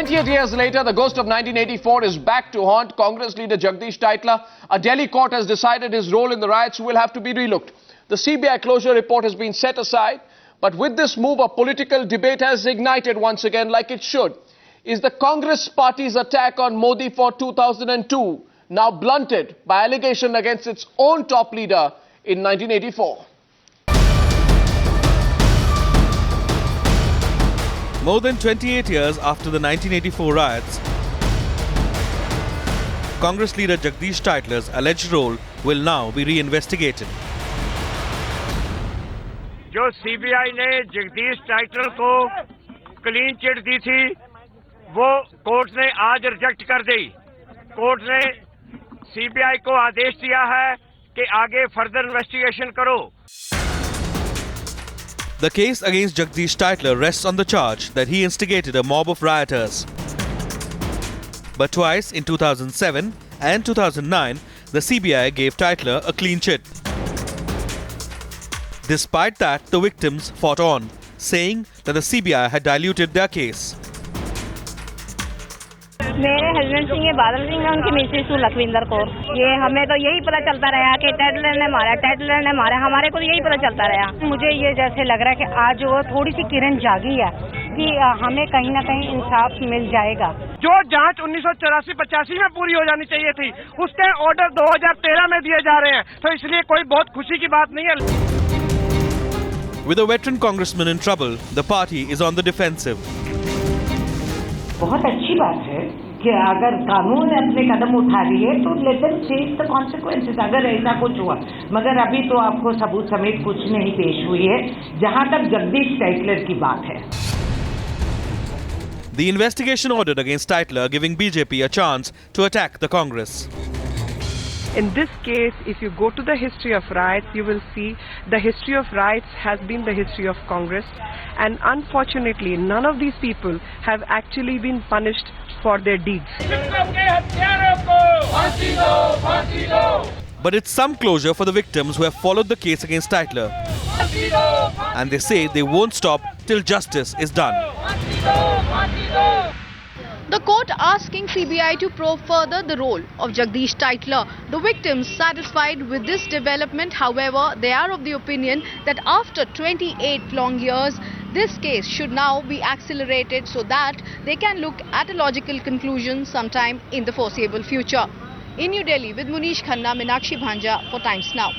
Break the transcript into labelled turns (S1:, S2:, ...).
S1: 28 years later, the ghost of 1984 is back to haunt Congress leader Jagdish Titla. A Delhi court has decided his role in the riots will have to be relooked. The CBI closure report has been set aside, but with this move, a political debate has ignited once again, like it should. Is the Congress party's attack on Modi for 2002 now blunted by allegation against its own top leader in 1984?
S2: More than 28 years after the 1984 riots, Congress leader Jagdish Titler's alleged role will now be reinvestigated.
S3: जो CBI ने Jagdish Tytler को clean chit दी थी, वो court ने आज reject कर दी। Court ने CBI को आदेश दिया है कि आगे फर्दर इन्वेस्टिगेशन करो।
S2: The case against Jagdish Titler rests on the charge that he instigated a mob of rioters. But twice, in 2007 and 2009, the CBI gave Titler a clean chit. Despite that, the victims fought on, saying that the CBI had diluted their case.
S4: मेरे husband Singh है, बादल सिंह है, उनकी Mrs Lakhwinder Kaur. ये हमें तो यही पता चलता रहा कि टाइटलर ने मारा, हमारे को तो यही पता चलता रहा। मुझे ये जैसे लग रहा है कि आज वो थोड़ी सी किरण जागी है कि हमें कहीं ना कहीं इंसाफ मिल जाएगा।
S3: जो जांच 1984-85 में पूरी हो जानी चाहिए थी, उसके ऑर्डर 2013 में दिए जा रहे हैं, तो इसलिए कोई बहुत खुशी की बात नहीं है।
S2: With a veteran congressman in trouble, the party is on the defensive.
S5: बहुत अच्छी बात है कि अगर कानून अपने कदम उठा रही है तो let them face the consequences अगर ऐसा कुछ हुआ। मगर अभी तो आपको सबूत समेत कुछ नहीं पेश हुई है जहां तक जगदीश टाइटलर की बात है।
S2: The investigation ordered against Titler giving BJP a chance to attack the Congress.
S6: In this case, if you go to the history of riots, you will see the history of riots has been the history of Congress, and unfortunately, none of these people have actually been punished for their deeds.
S2: But it's some closure for the victims who have followed the case against Titler. And they say they won't stop till justice is done.
S7: The court asking CBI to probe further the role of Jagdish Titler. The victims satisfied with this development. However, they are of the opinion that after 28 long years, this case should now be accelerated so that they can look at a logical conclusion sometime in the foreseeable future. In New Delhi with Munish Khanna, Meenakshi Bhanja for Times Now.